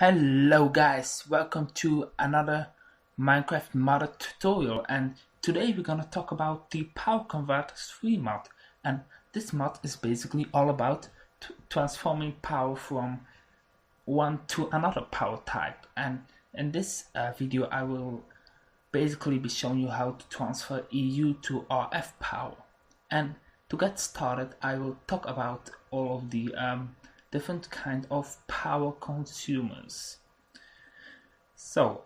Hello guys, welcome to another Minecraft modder tutorial, and today we're gonna talk about the Power Converters free mod. And this mod is basically all about transforming power from one to another power type. And in this video I will basically be showing you how to transfer EU to RF power. And to get started I will talk about all of the different kind of power consumers. So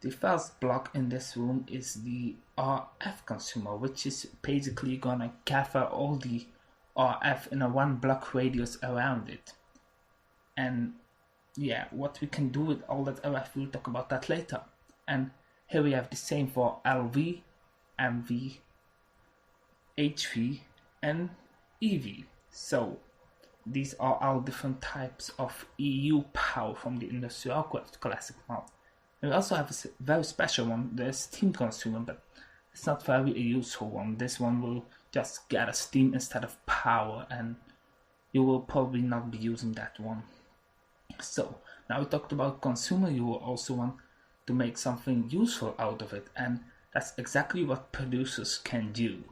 the first block in this room is the RF consumer, which is basically gonna gather all the RF in a one block radius around it. And yeah, what we can do with all that RF, we'll talk about that later. And here we have the same for LV, MV, HV, and EV. So these are all different types of EU power from the Industrial Classic mod. And we also have a very special one, the steam consumer, but it's not very a useful one. This one will just gather steam instead of power, and you will probably not be using that one. So now we talked about consumer, you will also want to make something useful out of it, and that's exactly what producers can do.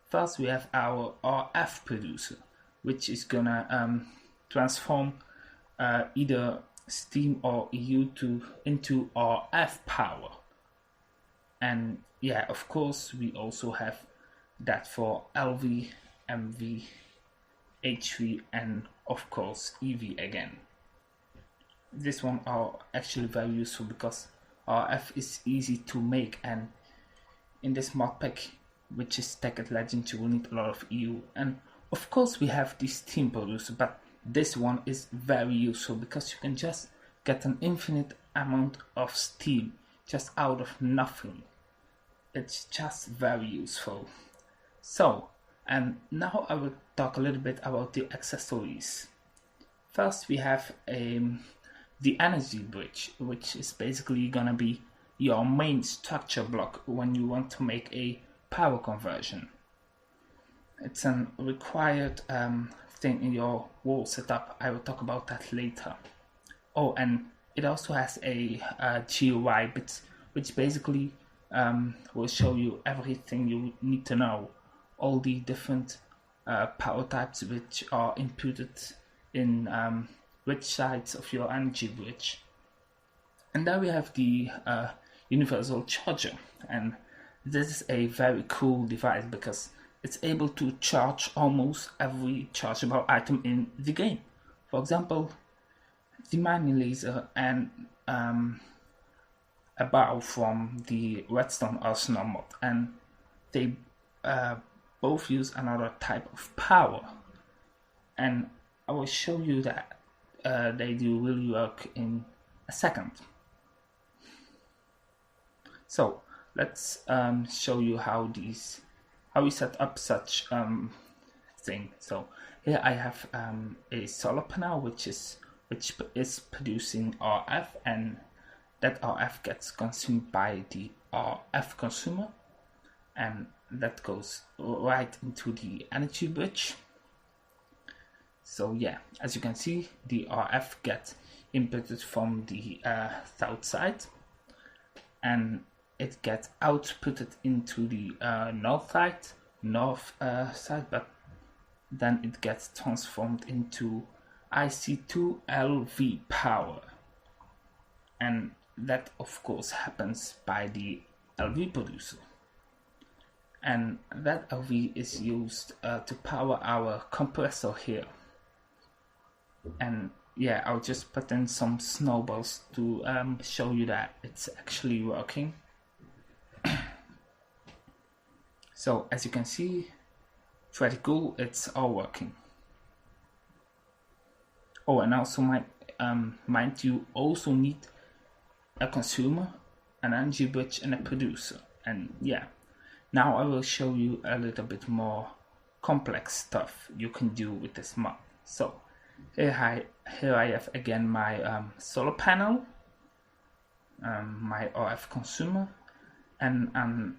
First we have our RF producer, which is gonna transform either steam or EU into RF power. And yeah, of course we also have that for LV, MV, HV, and of course EV again. This one are actually very useful because RF is easy to make, and in this mod pack, which is Stacked Legend, you will need a lot of EU. And of course we have the steam producer, but this one is very useful because you can just get an infinite amount of steam just out of nothing. It's just very useful. So, and now I will talk a little bit about the accessories. First we have the energy bridge, which is basically gonna be your main structure block when you want to make a power conversion. It's a required thing in your wall setup. I will talk about that later. Oh, and it also has a GUI bit, which basically will show you everything you need to know, all the different power types which are inputted in which sides of your energy bridge. And there we have the universal charger, and this is a very cool device because it's able to charge almost every chargeable item in the game. For example, the mining laser and a bow from the redstone arsenal mod, and they both use another type of power, and I will show you that they do really work in a second. So let's show you how we set up such thing. So here I have a solar panel which is producing RF, and that RF gets consumed by the RF consumer, and that goes right into the energy bridge. So yeah, as you can see, the RF gets inputted from the south side, and it gets outputted into the north side, but then it gets transformed into IC2LV power, and that of course happens by the LV producer, and that LV is used to power our compressor here. And yeah, I'll just put in some snowballs to show you that it's actually working. So as you can see, pretty cool, it's all working. Oh, and also mind you also need a consumer, an energy bridge, and a producer. And yeah, now I will show you a little bit more complex stuff you can do with this mod. So here I have again my solar panel, my RF consumer, and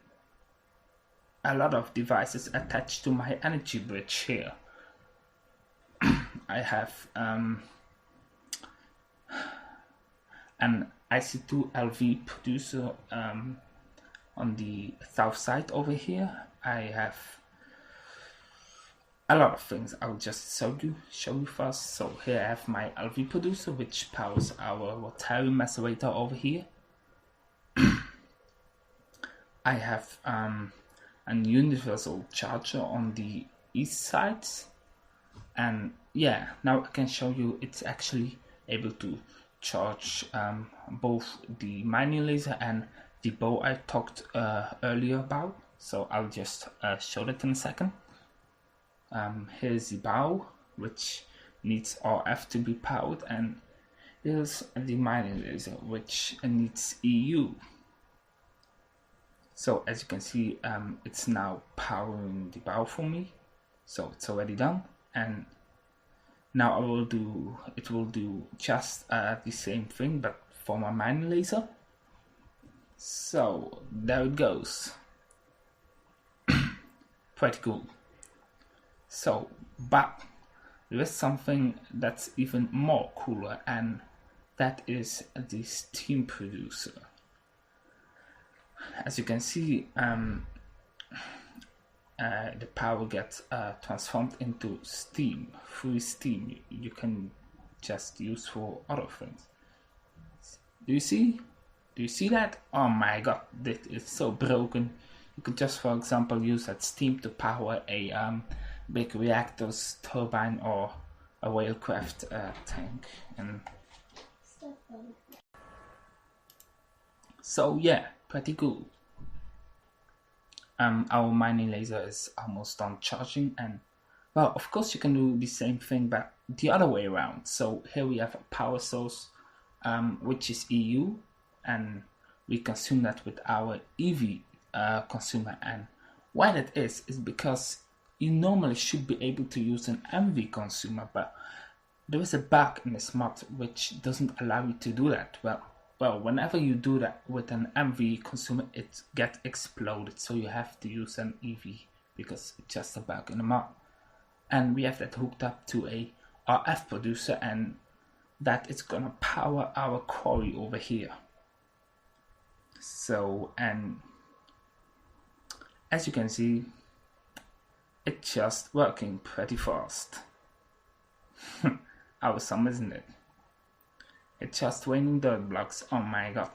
a lot of devices attached to my energy bridge here. I have an IC2 LV producer on the south side over here. I have a lot of things. I'll just show you first. So here I have my LV producer, which powers our rotary macerator over here. I have an universal charger on the east side, and yeah, now I can show you it's actually able to charge both the mining laser and the bow I talked earlier about. So I'll just show that in a second. Here's the bow, which needs RF to be powered, and here's the mining laser, which needs EU. So as you can see, it's now powering the bow for me. So it's already done, and now it will do just the same thing, but for my mining laser. So there it goes. Pretty cool. So, but there is something that's even more cooler, and that is the steam producer. As you can see, the power gets transformed into steam. Free steam you can just use for other things. Do you see that? Oh my god, this is so broken. You could just, for example, use that steam to power a big reactor's turbine or a whalecraft tank. And so yeah, pretty cool. Our mining laser is almost done charging, and well, of course you can do the same thing but the other way around. So here we have a power source, which is EU, and we consume that with our EV consumer. And why that is because you normally should be able to use an MV consumer, but there is a bug in this mod which doesn't allow you to do that. Well, whenever you do that with an MV consumer, it gets exploded, so you have to use an EV because it's just a bug in the mod. And we have that hooked up to a RF producer, and that is gonna power our quarry over here. So, and as you can see, it's just working pretty fast. Awesome, isn't it? It's just raining dirt blocks. Oh my god.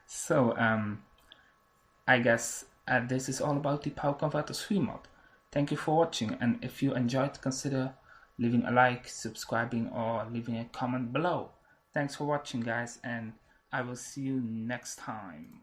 So I guess this is all about the Power Converter 3 mod. Thank you for watching, and if you enjoyed, consider leaving a like, subscribing, or leaving a comment below. Thanks for watching, guys, and I will see you next time.